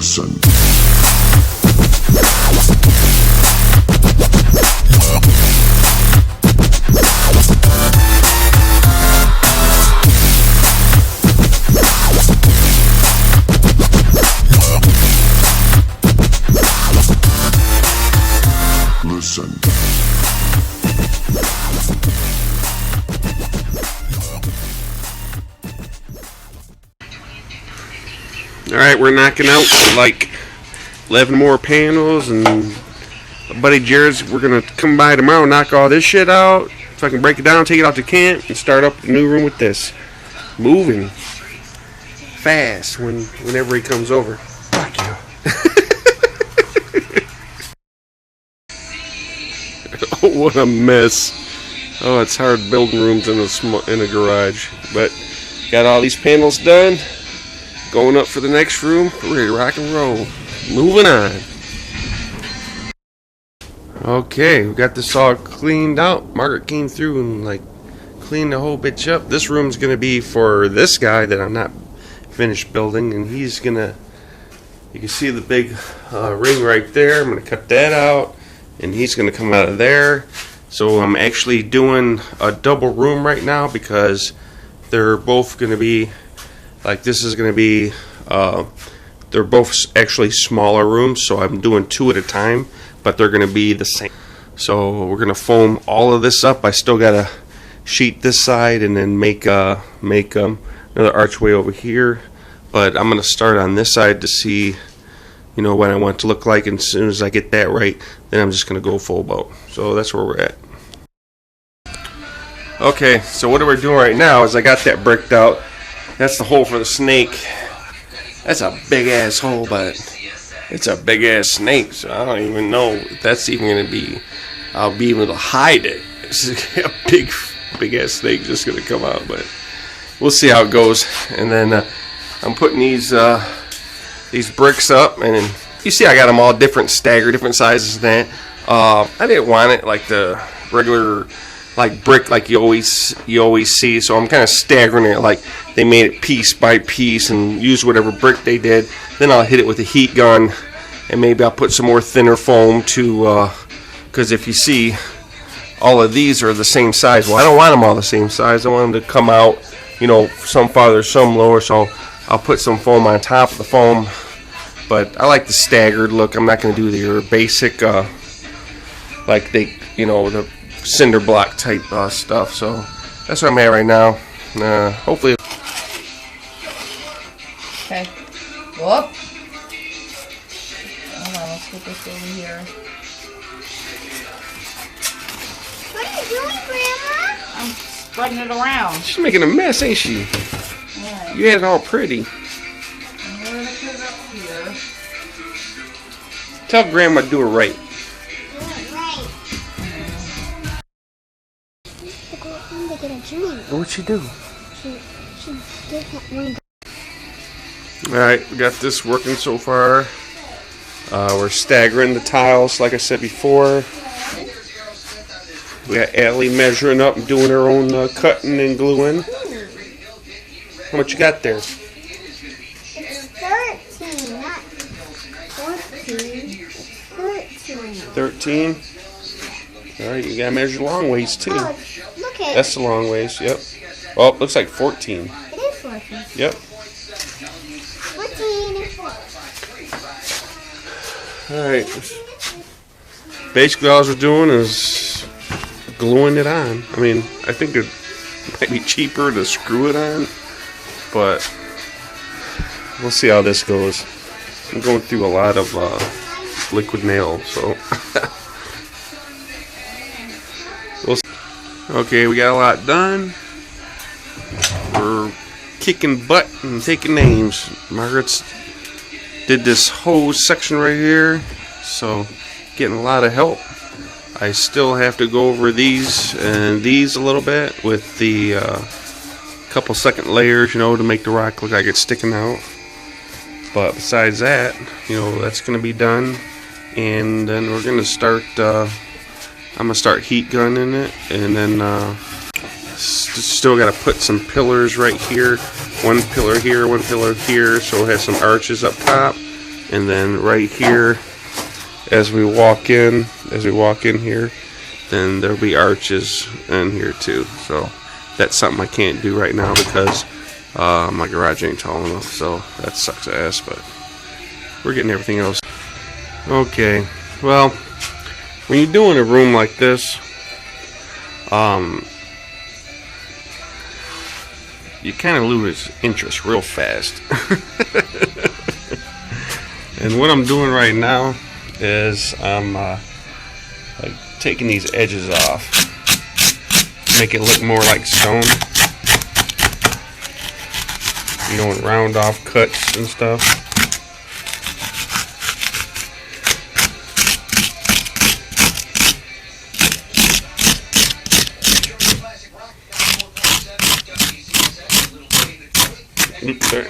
Listen. Listen. Alright, we're knocking out like 11 more panels, and my buddy Jared's, we're gonna come by tomorrow, knock all this shit out so I can break it down, take it out to camp, and start up the new room with this. Moving fast whenever he comes over. Fuck you. Oh, what a mess. Oh, it's hard building rooms in a garage. But got all these panels done. Going up for the next room. We're ready to rock and roll. Moving on. Okay, we got this all cleaned out. Margaret came through and like cleaned the whole bitch up. This room's gonna be for this guy that I'm not finished building, and he's gonna, you can see the big ring right there. I'm gonna cut that out, and he's gonna come out of there. So I'm actually doing a double room right now because they're both gonna be like, this is gonna be they're both actually smaller rooms, so I'm doing two at a time, but they're gonna be the same. So we're gonna foam all of this up. I still gotta sheet this side and then make another archway over here, but I'm gonna start on this side to see, you know, what I want it to look like, and as soon as I get that right, then I'm just gonna go full boat. So that's where we're at. Okay, so what we're doing right now is I got that bricked out. That's the hole for the snake. That's a big ass hole, but it's a big ass snake, so I don't even know if that's even gonna be, I'll be able to hide it. It's a big ass snake just gonna come out, but we'll see how it goes. And then I'm putting these bricks up, and you see I got them all different, staggered, different sizes and that. I didn't want it like the regular like brick like you always see, so I'm kind of staggering it, like they made it piece by piece and use whatever brick they did. Then I'll hit it with a heat gun, and maybe I'll put some more thinner foam to, because if you see, all of these are the same size. Well, I don't want them all the same size. I want them to come out, you know, some farther, some lower, so I'll put some foam on top of the foam. But I like the staggered look. I'm not going to do your basic, like they, you know, the cinder block type stuff. So that's where I'm at right now. Hopefully. Okay. Whoop. Hold on, let's get this over here. What are you doing, Grandma? I'm spreading it around. She's making a mess, ain't she? Right. You had it all pretty. I'm gonna put it up here. Tell Grandma to do it right. What'd she do? She did that one. Alright, we got this working so far. We're staggering the tiles, like I said before. We got Allie measuring up and doing her own cutting and gluing. How much you got there? It's 13, not 14. 13. 13? Alright, you gotta measure long ways too. Oh, look at That's the long ways, yep. Oh, looks like 14. it. It is 14. Yep. 14. Alright. Basically all we're doing is gluing it on. I mean, I think it might be cheaper to screw it on, but we'll see how this goes. I'm going through a lot of liquid nail, so we'll see. Okay, we got a lot done. We're kicking butt and taking names. Margaret's did this whole section right here, so getting a lot of help. I still have to go over these and these a little bit with the couple second layers, you know, to make the rock look like it's sticking out. But besides that, you know, that's going to be done. And then we're going to start, I'm going to start heat gunning it. And then still got to put some pillars right here. One pillar here, one pillar here, so it has some arches up top. and then right here, as we walk in here, then there'll be arches in here too. So that's something I can't do right now because my garage ain't tall enough. So that sucks ass, but we're getting everything else. Okay, well, when you're doing a room like this, you kind of lose interest real fast. And what I'm doing right now is I'm like taking these edges off, make it look more like stone. You know, and round off cuts and stuff. Oops, sorry.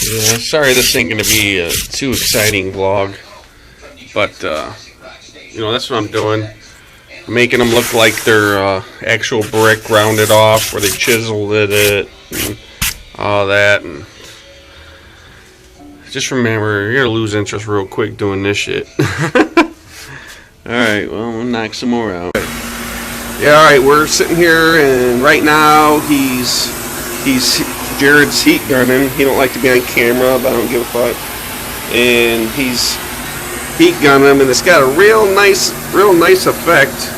Yeah, sorry this ain't gonna be a too exciting vlog, but you know, that's what I'm doing. Making them look like they're actual brick, rounded off, where they chiseled it and all that. And just remember, you're gonna lose interest real quick doing this shit. Alright, well, we'll knock some more out. Yeah, alright, we're sitting here, and right now he's Jared's heat gunning. He don't like to be on camera, but I don't give a fuck. And he's heat gunning him, and it's got a real nice effect.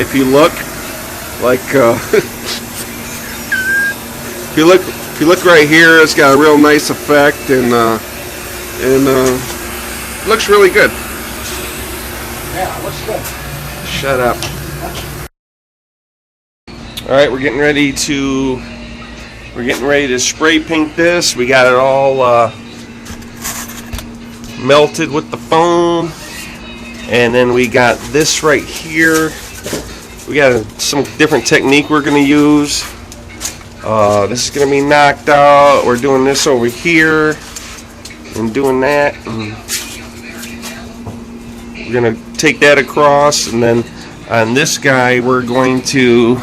If you look, like if you look right here, it's got a real nice effect, and looks really good. Yeah, looks good. Shut up. Alright, we're getting ready to spray paint this. We got it all melted with the foam, and then we got this right here. We got some different technique we're going to use. This is going to be knocked out. We're doing this over here and doing that, and we're going to take that across, and then on this guy we're going to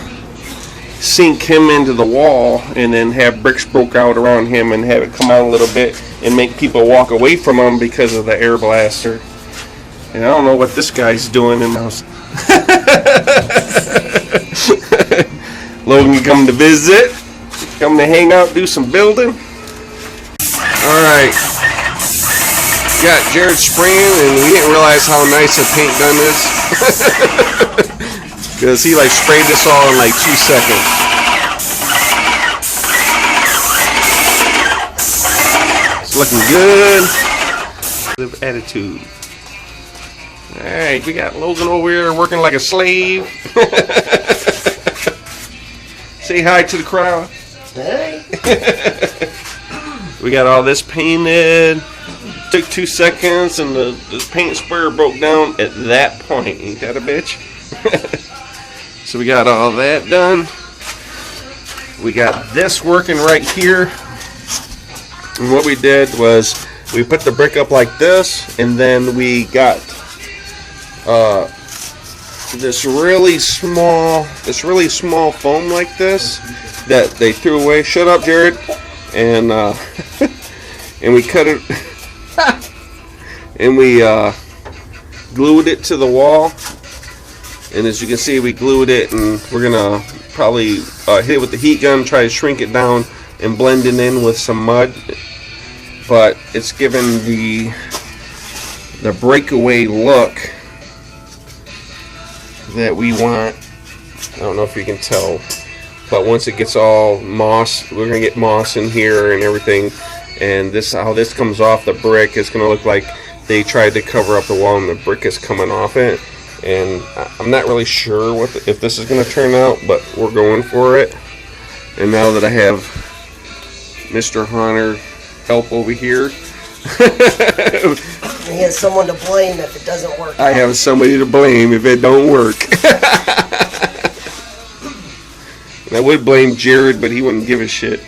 sink him into the wall and then have bricks broke out around him and have it come out a little bit and make people walk away from him because of the air blaster. And I don't know what this guy's doing in the house. Logan come to visit, come to hang out, do some building. Alright, got Jared spraying, and we didn't realize how nice a paint gun is. Because he like sprayed this all in like 2 seconds. It's looking good. Good attitude. Alright, we got Logan over here working like a slave. Say hi to the crowd. Hey. We got all this painted. Took 2 seconds, and the paint sprayer broke down at that point. Ain't that a bitch? So we got all that done. We got this working right here. And what we did was we put the brick up like this, and then we got this really small foam like this that they threw away. Shut up, Jared. And and we cut it and we glued it to the wall. And as you can see, we glued it, and we're gonna probably hit it with the heat gun, try to shrink it down and blend it in with some mud. But it's given the breakaway look that we want. I don't know if you can tell, but once it gets all moss, we're gonna get moss in here and everything. And this, how this comes off the brick, is gonna look like they tried to cover up the wall and the brick is coming off it. And I'm not really sure if this is going to turn out, but we're going for it. And now that I have Mr. Hunter help over here, He has someone to blame if it doesn't work. I have somebody to blame if it don't work. And I would blame Jared, but he wouldn't give a shit.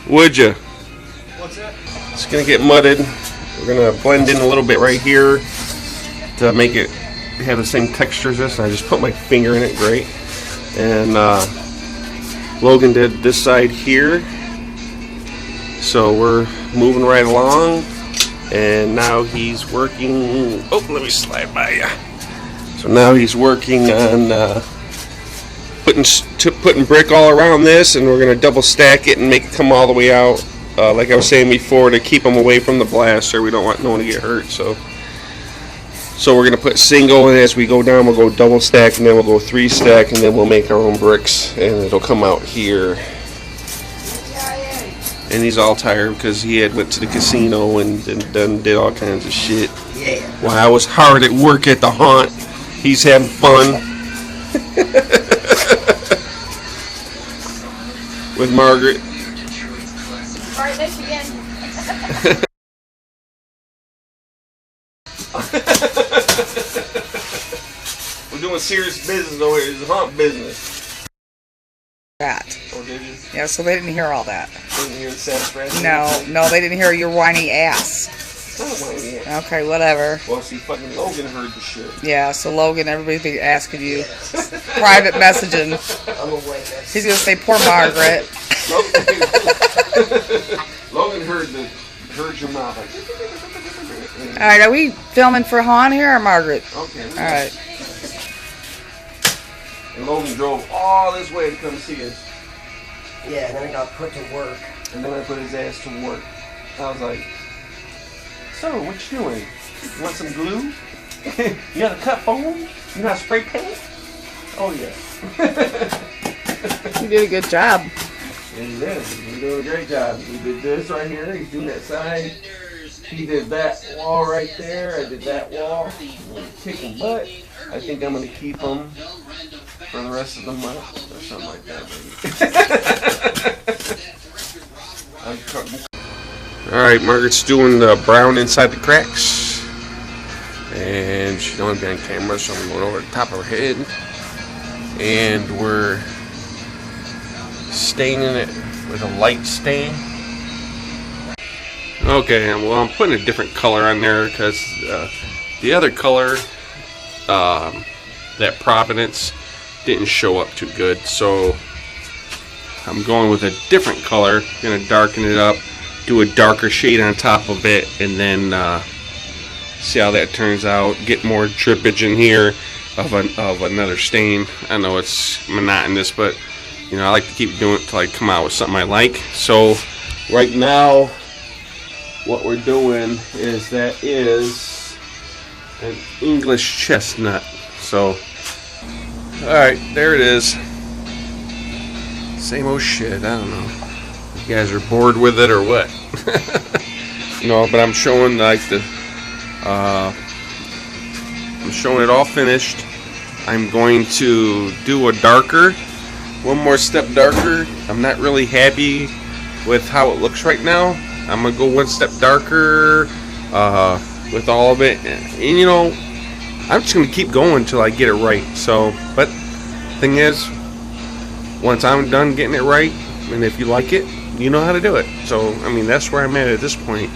Would ya? What's that? It's going to get mudded. We're going to blend in a little bit right here to make it have the same texture as this. I just put my finger in it, great. And Logan did this side here. So we're moving right along. And now he's working. Oh, let me slide by you. So now he's working on putting brick all around this, and we're gonna double stack it and make it come all the way out. Like I was saying before, to keep them away from the blaster. We don't want no one to get hurt. So we're gonna put single, and as we go down, we'll go double stack, and then we'll go 3 stack, and then we'll make our own bricks, and it'll come out here. And he's all tired because he had went to the casino and did all kinds of shit. Yeah. While I was hard at work at the haunt, he's having fun with Margaret. Alright, next again. We're doing serious business over here. It's haunt business. That. Oh, did you? Yeah, so they didn't hear all that. Didn't hear the satisfaction? No, they didn't hear your whiny ass. It's not whiny ass. Okay, whatever. Well, see, fucking Logan heard the shit. Yeah, so Logan, everybody's be asking you. Private messaging. I'm a witness. He's gonna say, poor Margaret. Logan heard your mouth. Alright, are we filming for Han here or Margaret? Okay. Alright. And Logan drove all this way to come see us. Yeah, and then I got put to work. And then I put his ass to work. I was like, so, what you doing? You want some glue? You got a cut foam? You got spray paint? Oh, yeah. You did a good job. And he did. He's doing a great job. We did this right here. He's doing that side. He did that wall right there. I did that wall. Kicking butt. I think I'm going to keep them for the rest of the month or something like that, maybe. Alright, Margaret's doing the brown inside the cracks. And she don't want to be on camera, so I'm going over the top of her head. And we're staining it with a light stain. Okay, well, I'm putting a different color on there because the other color, that Providence, didn't show up too good. So I'm going with a different color. Gonna darken it up, do a darker shade on top of it, and then see how that turns out. Get more drippage in here of another stain. I know it's monotonous, but you know, I like to keep doing it till I come out with something I like. So right now, what we're doing is that is an English chestnut. So, alright, there it is. Same old shit, I don't know. You guys are bored with it or what? No, but I'm showing like I'm showing it all finished. I'm going to do a darker, one more step darker. I'm not really happy with how it looks right now. I'm gonna go one step darker with all of it, and you know, I'm just gonna keep going until I get it right. So, but thing is, once I'm done getting it right, and if you like it, you know how to do it. So, I mean, that's where I'm at this point.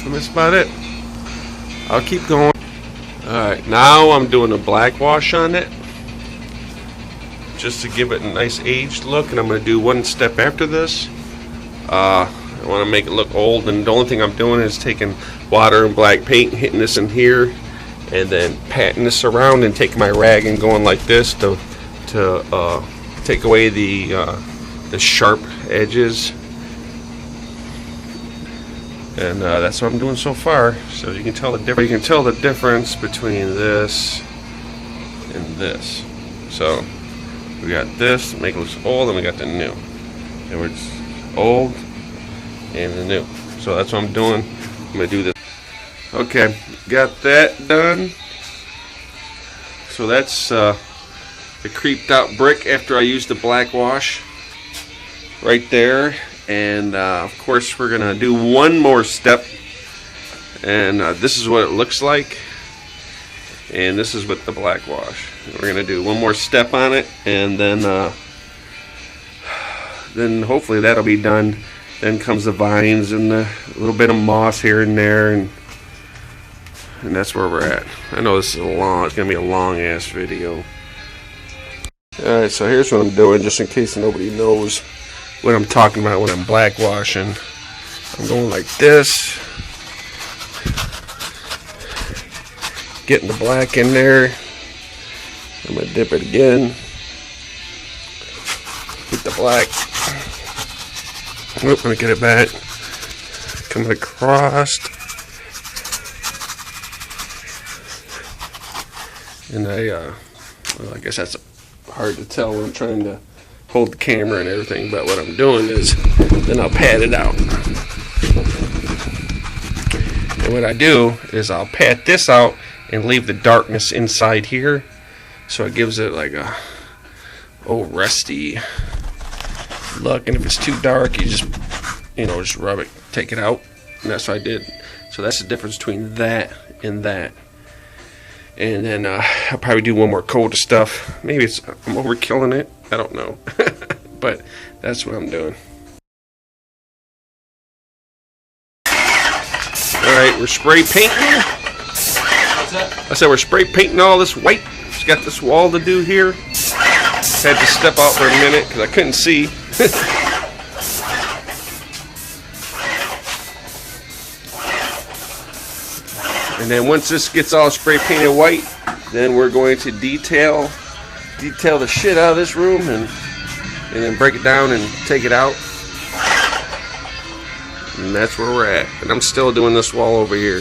And that's about it. I'll keep going. Alright, now I'm doing a black wash on it, just to give it a nice aged look, and I'm going to do one step after this. I want to make it look old, and the only thing I'm doing is taking water and black paint, hitting this in here, and then patting this around and taking my rag and going like this to take away the sharp edges. And that's what I'm doing so far. So you can tell the difference. You can tell the difference between this and this. So we got this, make it look old, and we got the new. And we're just old and the new. So that's what I'm doing. I'm gonna do this. Okay, got that done. So that's the creeped out brick after I used the black wash right there. And of course we're gonna do one more step, and this is what it looks like, and this is with the black wash. We're gonna do one more step on it, and then hopefully that'll be done. Then comes the vines and a little bit of moss here and there, and that's where we're at. I know this is it's gonna be a long ass video. Alright, so here's what I'm doing, just in case nobody knows what I'm talking about when I'm blackwashing. I'm going like this. Getting the black in there. I'm going to dip it again. Get the black. Oop, let me get it back. Coming across. And well, I guess that's hard to tell when I'm trying to hold the camera and everything, but what I'm doing is then I'll pat it out. And what I do is I'll pat this out and leave the darkness inside here, so it gives it like a old rusty look. And if it's too dark, you just just rub it, take it out, and that's what I did. So that's the difference between that and that. And then I'll probably do one more coat of stuff. Maybe I'm overkilling it, I don't know. But that's what I'm doing. Alright, we're spray painting. I said we're spray painting all this white. Just got this wall to do here. Had to step out for a minute because I couldn't see. And then once this gets all spray painted white, then we're going to detail the shit out of this room and then break it down and take it out. And that's where we're at. And I'm still doing this wall over here.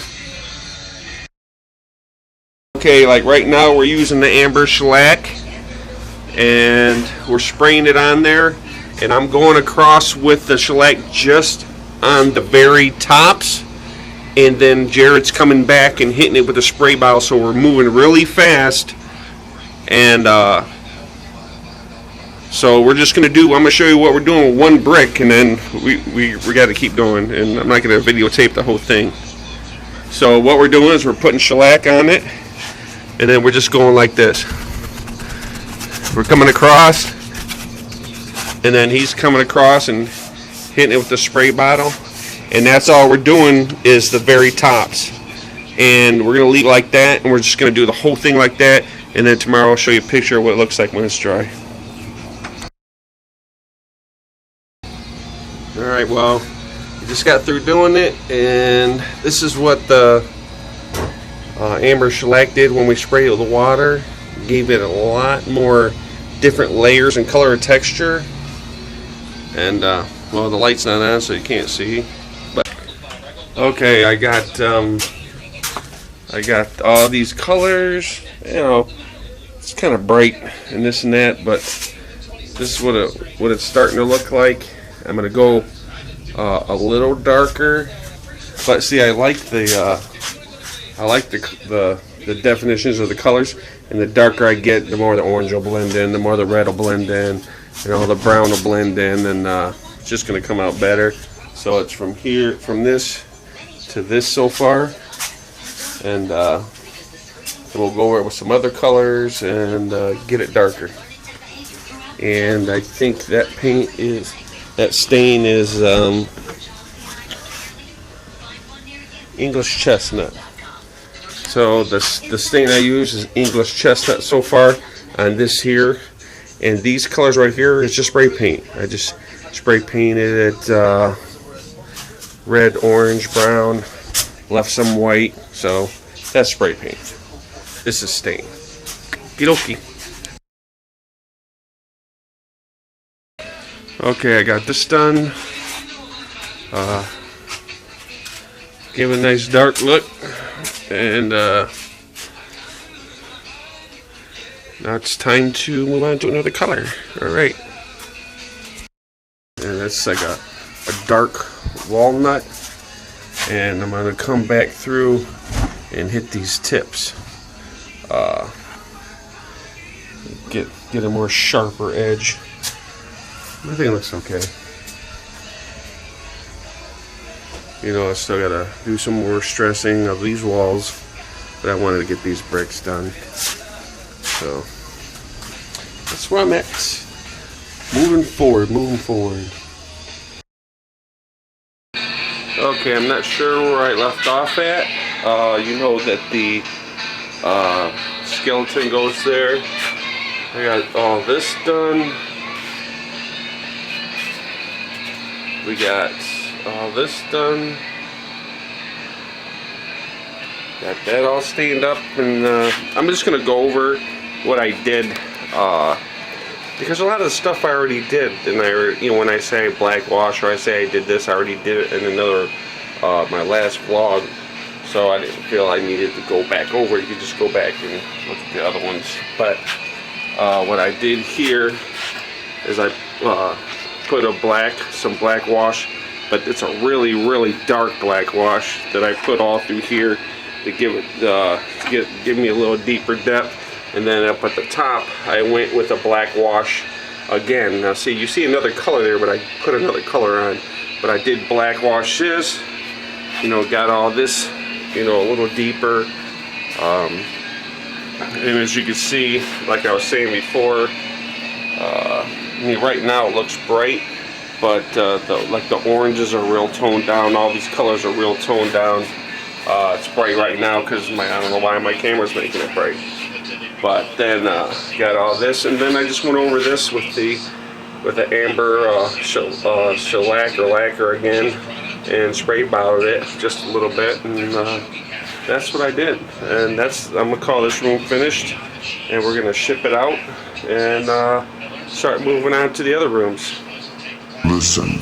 Okay, like right now we're using the amber shellac and we're spraying it on there, and I'm going across with the shellac just on the very tops, and then Jared's coming back and hitting it with a spray bottle, so we're moving really fast. And so we're just gonna I'm gonna show you what we're doing with one brick, and then we got to keep going, and I'm not gonna videotape the whole thing. So what we're doing is we're putting shellac on it, and then we're just going like this. We're coming across, and then he's coming across and hitting it with the spray bottle, and that's all we're doing is the very tops. And we're gonna leave it like that, and we're just gonna do the whole thing like that, and then tomorrow I'll show you a picture of what it looks like when it's dry. Alright, well, we just got through doing it, and this is what the amber shellac did when we sprayed it with the water. Gave it a lot more different layers and color and texture. And well, the light's not on, so you can't see. But okay, I got all these colors. It's kind of bright and this and that, but this is what it's starting to look like. I'm gonna go a little darker, but see, I like the definitions of the colors, and the darker I get, the more the orange will blend in, the more the red will blend in, and all the brown will blend in, and it's just going to come out better. So it's from this to this so far, and we'll go over it with some other colors and get it darker. And I think that stain is English chestnut. So the stain I use is English chestnut so far on this here, and these colors right here is just spray paint. I just spray painted it red, orange, brown, left some white. So that's spray paint. This is stain. Okie dokie. Okay, I got this done. Give it a nice dark look, and now it's time to move on to another color. Alright, and that's like a dark walnut, and I'm going to come back through and hit these tips, get a more sharper edge. I think it looks okay. I still gotta do some more stressing of these walls, but I wanted to get these bricks done. So that's where I'm at. Moving forward. Okay, I'm not sure where I left off at. You know that the skeleton goes there, I got all this done. We got all this done. Got that all stained up, and I'm just gonna go over what I did because a lot of the stuff I already did, and when I say black wash or I say I did this, I already did it in another my last vlog, so I didn't feel I needed to go back over. You could just go back and look at the other ones. But what I did here is I put some black wash, but it's a really dark black wash that I put all through here to give it give me a little deeper depth. And then up at the top I went with a black wash again. Now see, you see another color there, but I put another color on. But I did black wash this, got all this, a little deeper. And as you can see, like I was saying before, right now it looks bright, but the oranges are real toned down. All these colors are real toned down. It's bright right now because I don't know why my camera's making it bright. But then got all this, and then I just went over this with the amber shellac or lacquer again, and spray bottled it just a little bit, and that's what I did. And I'm gonna call this room finished, and we're gonna ship it out and start moving on to the other rooms. Listen.